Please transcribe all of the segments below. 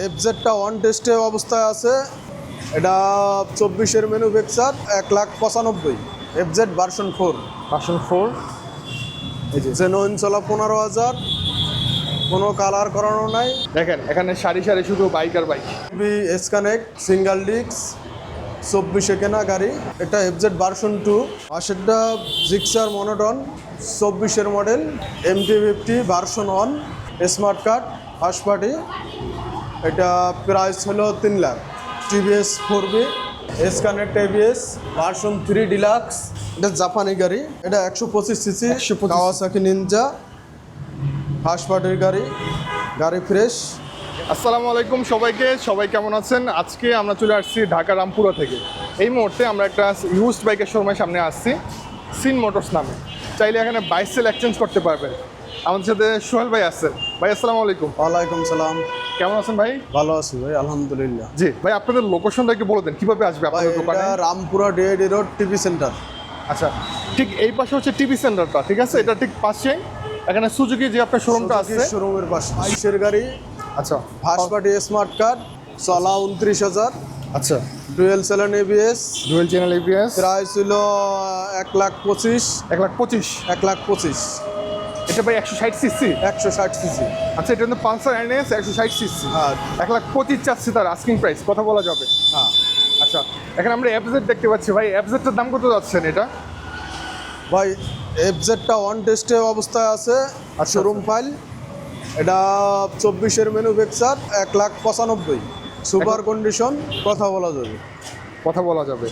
এফজেডটা on টেস্টে অবস্থায় আছে। এটা 24-এর ম্যানুফ্যাকচার, 1,95,000। FZ version 4, version 4। এই যে জেনুইন চলা 15,000, কোনো কালার করানো নাই। দেখেন এখানে সারি সারি শুধু বাইক আর bike. S connect single disc, 24-এ কেনা গাড়ি। এটা এফজেড ভার্সন 2। পাশেরটা জিক্সার মনোটন, 24-এর model, MT-50 version 1, smart card, first party. এটা প্রাইস হলো 3 lakh. TVS 4B S connect ABS version 3 deluxe. এটা জাপানি গাড়ি। এটা 125 সিসি, 125 কাওয়াসাকি নিনজা, ফার্স্ট পার্টির গাড়ি। গাড়ি ফ্রেশ। আসসালামু আলাইকুম সবাই কেমন আছেন? আজকে আমরা চলে আসছি ঢাকা রামপুরা থেকে। এই মুহূর্তে আমরা একটা ইউজড বাইকের শোরুমের সামনে আসছি, সিন মোটরস নামে। চাইলে এখানে বাইক সেল এক্সচেঞ্জ করতে পারবেন। আমাদের সাথে সোহেল ভাই আছেন। ভাই আসসালামু আলাইকুম। ওয়ালাইকুম সালাম। কেমন আছেন ভাই? ভালো আছি ভাই, আলহামদুলিল্লাহ। জি ভাই, আপনাদের লোকেশনটা একটু বলে দেন, কিভাবে আসবে ভাই, আপনাদের দোকানে? এটা Rampura DID road TV centre. আচ্ছা, ঠিক এই পাশে হচ্ছে টিভি সেন্টারটা, ঠিক আছে? এটা ঠিক পাশে এখানে সুজুকি যে আপনার শোরুমটা আছে। শোরুমের পাশে 22-এর গাড়ি, আচ্ছা ফার্স্ট পার্টি স্মার্ট কার্ড, চলা 29,000, আচ্ছা, ডুয়েল সেলেন ABS। Dual channel ABS। Price ছিল 1,25,000। 1,25,000। 1,25,000, এটা ভাই 160 সিসি। 160 সিসি। আচ্ছা, এটা কিন্তু পালসার NS 160 সিসি। হ্যাঁ 1,25,000 চাচ্ছি তার আস্কিং প্রাইস, কথা বলা যাবে? হ্যাঁ। আচ্ছা, এখানে আমরা FZ দেখতে পাচ্ছি ভাই, FZ-টার দাম কত যাচ্ছেন এটা? ভাই, এফজেডটা অন টেস্টে অবস্থায় আছে, শোরুম ফাইল। এটা 24-এর ম্যানুফ্যাকচার, 1,95,000। সুপার কন্ডিশন, কথা বলা যাবে। কথা বলা যাবে,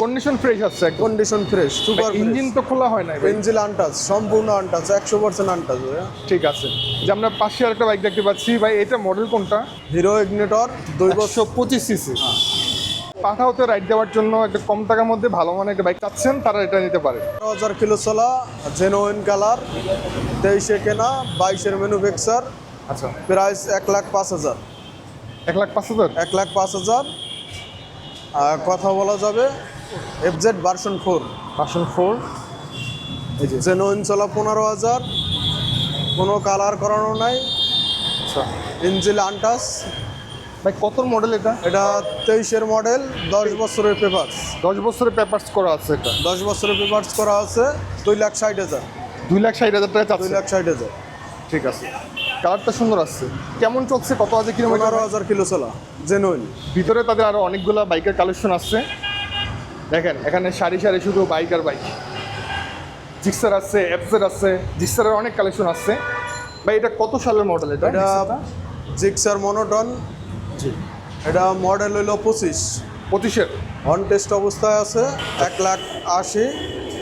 কন্ডিশন ফ্রেশ আছে একদম। কন্ডিশন ফ্রেশ, সুপার ইঞ্জিন তো খোলা হয় নাই ভাই? ইঞ্জিন আনটাচ, সম্পূর্ণ আনটাচ, 100% আনটাচ। ঠিক আছে। যে আমরা পাশে আরেকটা বাইক দেখতে পাচ্ছি ভাই, এটা মডেল কোনটা? হিরো ইগনিটর, 2 বছর। 125 সিসি। পাঠাওতে রাইড দেওয়ার জন্য একটা কম টাকার মধ্যে ভালো মানের একটা বাইক চাচ্ছেন, তারা এটা নিতে পারে। 1000 কিলো চলা, জেনুইন কালার, 23-এ কেনা, 22-এর ম্যানুফ্যাকচার। আচ্ছা, প্রাইস 1,05,000। 1,05,000। 1,05,000। কথা বলা যাবে। FZ version 4, version 4। এই যে জেনুইন চলা 15,000, কোনো কালার করানো নাই, আচ্ছা ইঞ্জিন আনটাচ। ভাই, কত মডেল এটা? এটা 23-এর মডেল, 10 বছরের পেপারস। 10 বছরের পেপারস করা আছে এটা। 10 বছরের পেপারস করা আছে। 2,60,000। 2,60,000 টাকা চাচ্ছে। 2,60,000। ঠিক আছে, কালারটা সুন্দর আছে। কেমন চলছে, কত আছে কিলোমিটার? 15,000 কিলো চলা, জেনুইন। ভিতরে তাদের আরো অনেকগুলো বাইকের কালেকশন আছে। দেখেন এখানে সারি সারি শুধু বাইক আর বাইক। জিক্সার আছে, FZ আছে, জিক্সারের অনেক কালেকশন আছে। ভাই, এটা কত সালের মডেল এটা? এটা জিক্সার মনোটন। জি, এটা মডেল হইলো 25। 25-এর অন টেস্ট অবস্থায় আছে, 1,80,000।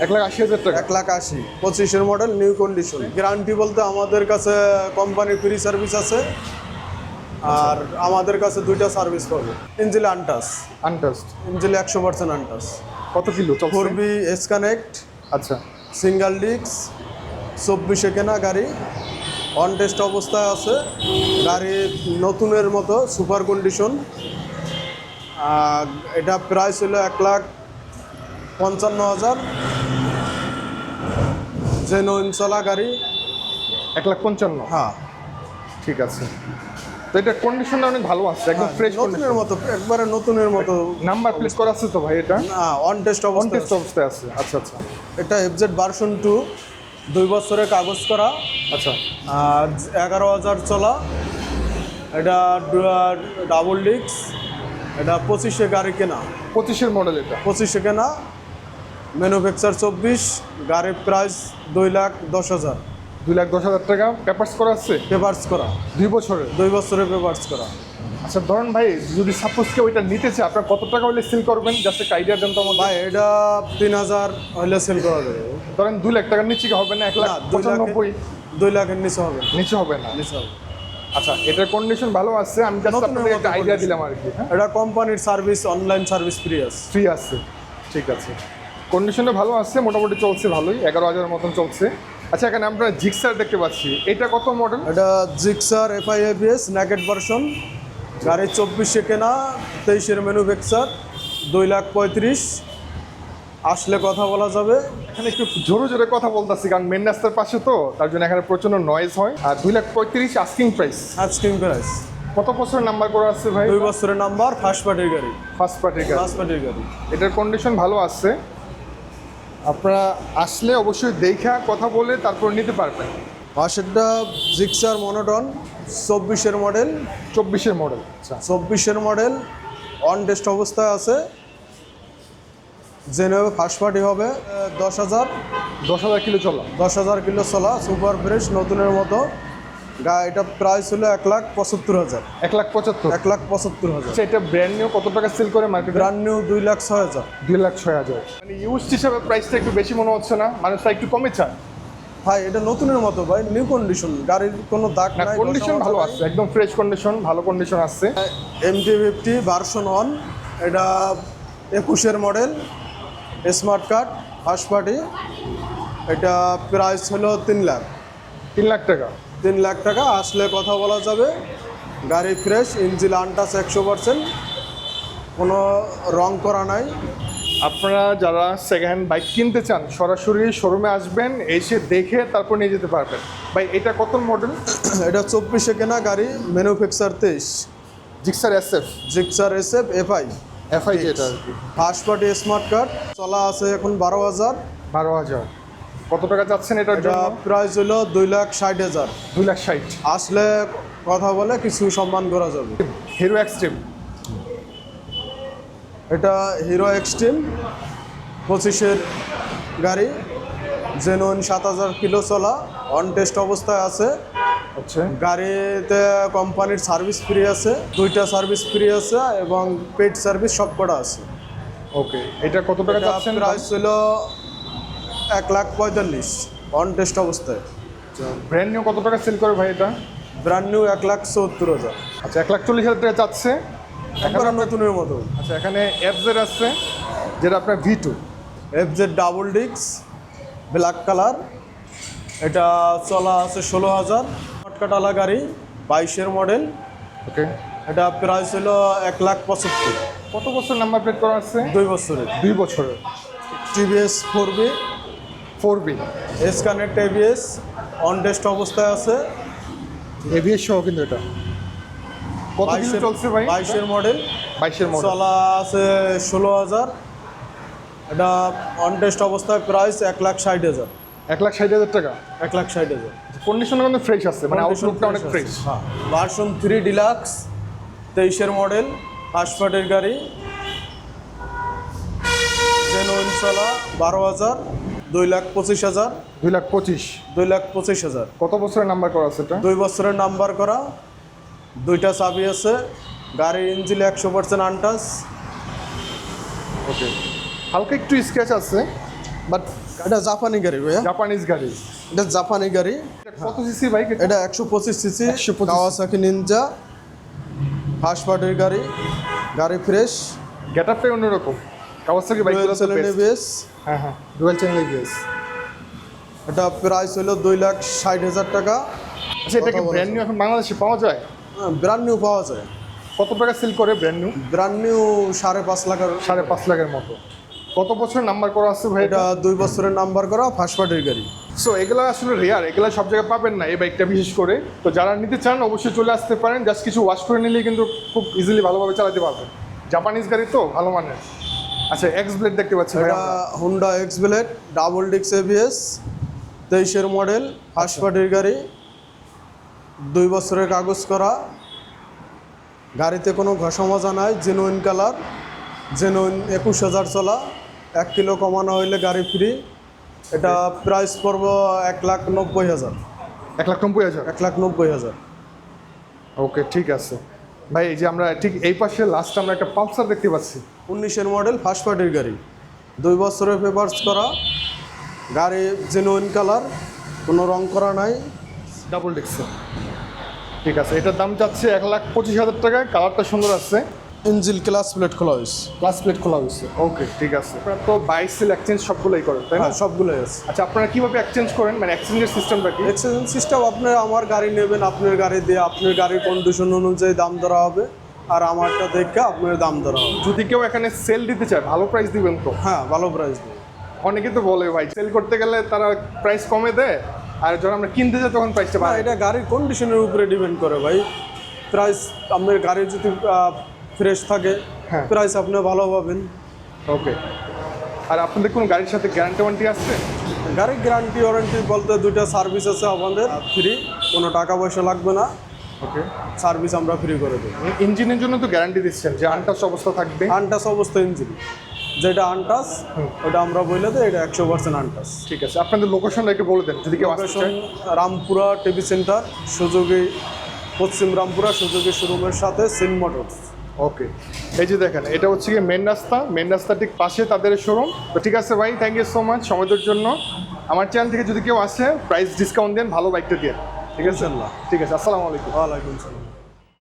1,80,000 টাকা। 1,80,000, 25-এর মডেল, নিউ কন্ডিশন। গ্যারান্টি বলতে আমাদের কাছে কোম্পানি ফ্রি সার্ভিস আছে, আর আমাদের কাছে 2টা সার্ভিস পাবে। ইঞ্জিল আনটাচ, আনটাস্ট। ইঞ্জিল 100% আনটাচ। কত কিলো চলছে? 4B এস কানেক্ট, আচ্ছা, সিঙ্গেল ডিস্ক, 24-এ কেনা গাড়ি, অন টেস্ট অবস্থায় আছে। গাড়ি নতুনের মতো, সুপার কন্ডিশন। এটা প্রাইস হলো 1,55,000। জেনুইন চলা গাড়ি। 1,55,000। হ্যাঁ, ঠিক আছে। তো এটা কন্ডিশনটা অনেক ভালো আছে, একদম ফ্রেশ নতুনের মতো, একবারে নতুনের মতো। নাম্বার প্লেট করা আছে তো ভাই? এটা না, অন টেস্ট অন অবস্থায় টেস্ট অবস্থায় আছে। আচ্ছা আচ্ছা এটা এফজেড ভার্সন 2, 2 বছরের কাগজ করা, আচ্ছা। আর 11,000 চলা। এটা ডাবল ডিস্ক। এটা 25-এ গাড়ি কেনা, 25-এর মডেল এটা। 25-এ কেনা, ম্যানুফ্যাকচার 24। গাড়ির প্রাইস 2,10,000। 2,10,000 টাকা। পেপারস করা আছে, পেপারস করা, 2 বছরের। 2 বছরের পেপারস করা। আচ্ছা, ধরেন ভাই, যদি সাপোজ কেউ এটা নিতে চায়, আপনার কত টাকা হলে সেল করবেন? জাস্ট একটা আইডিয়া দেন তো আমাদের। ভাই, এটা 3,000 হলে সেল করা যাবে। ধরেন 2 লাখ টাকার নিচে কি হবে না? 1,95,000 2 লাখের নিচে হবে না। নিচে হবে না? নিচে হবে। আচ্ছা, এটার কন্ডিশন ভালো আছে, আমি জাস্ট নতুনের আপনাদের একটা মতো আইডিয়া condition। দিলাম আর কি। হ্যাঁ, এটা কোম্পানির সার্ভিস, অনলাইন সার্ভিস ফ্রি আছে। ফ্রি আছে। ঠিক আছে, কন্ডিশনটা ভালো আছে, মোটামুটি চলছে ভালোই, 11,000 মতন চলছে। আচ্ছা, এখানে আমরা জিক্সার দেখতে পাচ্ছি, এটা কত মডেল? এটা Gixxer FI ABS naked version. গাড়ি 24-এ কেনা, 23-এর ম্যানুফ্যাকচার, 2,35,000। আসলে কথা বলা যাবে। এখানে একটু জোরে জোরে কথা বলতেছি, কারণ মেন রাস্তার পাশে তো, তার জন্য এখানে প্রচন্ড নয়েজ হয়। আর 2,35,000 আস্কিং প্রাইস। Asking price. কত বছরের নাম্বার করা আছে ভাই? 2 বছরের নাম্বার, ফার্স্ট পার্টির গাড়ি। ফার্স্ট পার্টির গাড়ি। ফার্স্ট পার্টির গাড়ি। এটার কন্ডিশন ভালো আছে, আপনারা আসলে অবশ্যই দেখা কথা বলে তারপর নিতে পারবেন। পাশেরটা জিক্সার মনোটন 24-এর মডেল। 24-এর মডেল। আচ্ছা 24-এর মডেল, অন টেস্ট অবস্থায় আছে। জেনুইন ফার্স্ট পার্টি হবে। 10,000 কিলো চলা। 10,000 কিলো চলা, সুপার ফ্রেশ, নতুনের মতো। এটা প্রাইস হলো 1,75,000। 1,75,000। 1,75,000। আচ্ছা এটা ব্র্যান্ড নিউ কত টাকা সেল করে মার্কেটে? Brand new 2,06,000। 2,06,000। মানে ইউজড হিসাবে প্রাইসটা একটু বেশি মনে হচ্ছে না? মানুষরা একটু কমে চায়। ভাই এটা নতুনের মতো ভাই, নিউ কন্ডিশন, গাড়ির কোনো দাগ না নাই। কন্ডিশন ভালো আছে, একদম ফ্রেশ কন্ডিশন, ভালো কন্ডিশন আছে। MT-50 ভার্সন 1, এটা 21-এর model, smart card, first party. এটা প্রাইস হলো 3 লাখ। 3 লাখ টাকা। 3 লাখ টাকা। আসলে কথা বলা যাবে। গাড়ি ফ্রেশ, ইঞ্জিন আনটাচ 100%, কোনো রং করা নাই। আপনারা যারা সেকেন্ড হ্যান্ড বাইক কিনতে চান সরাসরি শোরুমে আসবেন, এসে দেখে তারপর নিয়ে যেতে পারবেন। ভাই এটা কত মডেল? এটা 24-এ কেনা গাড়ি, manufacture 23। Gixxer SF। Gixxer SF FI। FI যেটা আর কি। ফার্স্ট পার্টি স্মার্ট কার্ড, চলা আছে এখন 12,000। 12,000। কত টাকা চাচ্ছেন এটার এটা জন্য? প্রাইস হলো 2,60,000। 2,60,000। আসলে কথা বলে কিছু সম্মান করা যাবে। Hero Xtreme. এটা হিরো এক্সট্রিম 25-এর গাড়ি, জেনুইন 7,000 কিলো চলা, অন টেস্ট অবস্থায় আছে। আচ্ছা গাড়িতে কোম্পানির সার্ভিস ফ্রি আছে, 2টা সার্ভিস ফ্রি আছে এবং পেড সার্ভিস সব কটা আছে। ওকে, এটা কত টাকা চাচ্ছেন? প্রাইস হলো 1,45,000 অন টেস্ট অবস্থায়। ব্র্যান্ড নিউ কত টাকা সেল করে ভাই এটা? Brand new 1,70,000। আচ্ছা 1,40,000 টাকা চাচ্ছে। একবার নতুনের মতো। আচ্ছা এখানে FZ আছে যেটা আপনার V2। FZ ডাবল ডিক্স, ব্ল্যাক কালার। এটা চলা আছে 16,000। শর্টকাটালা গাড়ি, 22-এর মডেল। ওকে, এটা প্রাইস হলো 1,75,000। কত বছর নাম্বার প্লেট করা আছে? 2 বছরের। 2 বছরের। TVS 4B, 4B S-কানেক্ট ABS, on test অবস্থায় আছে। ABS সহ কিন্তু এটা। কত কিলো চলছে ভাই? 22-এর মডেল। 22-এর মডেল। চলা আছে 16,000। এটা অন টেস্ট অবস্থায় প্রাইস 1,60,000। 1,60,000 টাকা। 1,60,000। কন্ডিশন কিন্তু ফ্রেশ আছে, মানে আউটলুকটা অনেক ফ্রেশ। হ্যাঁ, ভার্সন 3 ডিলাক্স, 23-এর মডেল, ফার্স্ট পার্টির গাড়ি, জেনুইন চলা 12,000। 2,25,000। 2,25,000। 2,25,000। কত বছরের নাম্বার করা আছে এটা? 2 বছরের নাম্বার করা, 2টা চাবি আছে। গাড়ির ইঞ্জিন 100% আনটাচ। ওকে, হালকা একটু স্ক্র্যাচ আছে, বাট এটা জাপানি গাড়ি ভাইয়া, জাপানিজ গাড়ি। এটা জাপানি গাড়ি। কত সিসি বাইক এটা? এটা 125 সিসি, 125 কাওয়াসাকি নিনজা, ফার্স্ট পার্টির গাড়ি। গাড়ি ফ্রেশ, গেটআপটাই অন্যরকম। Kawasaki bike dual channel ABS। হ্যাঁ হ্যাঁ, ডুয়াল চ্যানেল ABS। এটা প্রাইস হলো 2,60,000 টাকা। আচ্ছা এটা কি ব্র্যান্ড নিউ এখন বাংলাদেশে পাওয়া যায়? ব্র্যান্ড নিউ পাওয়া যায়। কত টাকা সেল করে brand new? Brand new 5.5 lakh. 5.5 লাখের মতো। কত বছরের নাম্বার করা আছে ভাই এটা? এটা 2 বছরের নাম্বার করা, ফার্স্ট পার্টির গাড়ি। সো এগুলো আসলে রেয়ার, এগুলো সব জায়গায় পাবেন না এই বাইকটা বিশেষ করে। তো যারা নিতে চান অবশ্যই চলে আসতে পারেন, জাস্ট কিছু ওয়াশ করে নিলেই কিন্তু খুব ইজিলি ভালোভাবে চালাতে পারবেন। জাপানিজ গাড়ি তো ভালো মানের। আচ্ছা এক্স ব্লেড দেখতে পাচ্ছি ভাই এটা হুন্ডা এক্স ব্লেড, ডাবল ডিক্স ABS, 23-এর মডেল, ফার্স্ট পার্টির গাড়ি, 2 বছরের কাগজ করা। গাড়িতে কোনো ঘষা মাজা নাই, জেনুইন কালার, জেনুইন 21,000 চলা। 1 কিলো কমানো হইলে গাড়ি ফ্রি। এটা প্রাইস পড়ব 1,90,000। 1,90,000। 1,90,000। ওকে ঠিক আছে ভাই। এই যে আমরা ঠিক এই পাশে লাস্ট আমরা একটা পালসার দেখতে পাচ্ছি। 19-এর মডেল, ফার্স্ট পার্টির গাড়ি, 2 বছরের পেপারস করা। গাড়ি জেনুইন কালার, কোনো রং করা নাই। ডাবল ডিক্সের। ঠিক আছে, এটার দাম যাচ্ছে 1,25,000 টাকায়। কালারটা সুন্দর আছে। ইঞ্জিন ক্লাস প্লেট খোলা হয়েছে। ক্লাস প্লেট খোলা হয়েছে। ওকে ঠিক আছে। আপনারা তো বাইক সেল এক্সচেঞ্জ সবগুলোই করেন তাই না? হ্যাঁ, সবগুলোই আছে। আচ্ছা আপনারা কীভাবে এক্সচেঞ্জ করেন, মানে এক্সচেঞ্জের সিস্টেমটা কি? এক্সচেঞ্জ সিস্টেম, আপনার আমার গাড়ি নেবেন, আপনার গাড়ি দিয়ে আপনার গাড়ির কন্ডিশন অনুযায়ী দাম ধরা হবে, আর আমারটা দেখে আপনার দাম ধরা হবে। যদি কেউ এখানে সেল দিতে চায় ভালো প্রাইস দিবেন তো? হ্যাঁ, ভালো প্রাইস দেবে। অনেকে তো বলে ভাই সেল করতে গেলে তারা প্রাইস কমে দেয়, আর যখন আমরা কিনতে যাই তখন প্রাইসটা না, বাড়ে। এটা গাড়ির কন্ডিশনের উপরে ডিপেন্ড করে ভাই। প্রাইস আপনার গাড়ি যদি ফ্রেশ থাকে হ্যাঁ। প্রাইস আপনি ভালো পাবেন। ওকে। আর আপনাদের কোনো গাড়ির সাথে গ্যারান্টি ওয়ারেন্টি আছে? গাড়ির গ্যারান্টি ওয়ারেন্টি বলতে 2টা সার্ভিস আছে আমাদের ফ্রি, কোনো টাকা পয়সা লাগবে না, ওকে। সার্ভিস আমরা ফ্রি করে দেবো। ইঞ্জিনের জন্য তো গ্যারান্টি দিচ্ছেন যে আনটাচ অবস্থা থাকবে? আনটাস অবস্থা ইঞ্জিন, যেটা আনটাস ওটা আমরা বলে দিই, এটা 100% আনটাস। ঠিক আছে, আপনাদের লোকেশনটা একটু বলে দেন যদি কেউ আসতে লোকেশন চায়। রামপুরা টিভি সেন্টার, সুযোগী, পশ্চিম রামপুরা সুযোগী শোরুমের সাথে সিন মোটরস। ওকে। এই যে দেখেন, এটা হচ্ছে গিয়ে মেন রাস্তা ঠিক পাশে তাদের শোরুম। তো ঠিক আছে ভাই, থ্যাংক ইউ সো মাচ সময়দের জন্য। আমার চ্যানেল থেকে যদি কেউ আসে প্রাইস ডিসকাউন্ট দেন, ভালো বাইকটা দিয়ে। ঠিক আছে? ইনশাল্লাহ। ঠিক আছে, আসসালামু আলাইকুম। ওয়ালাইকুম সালাম।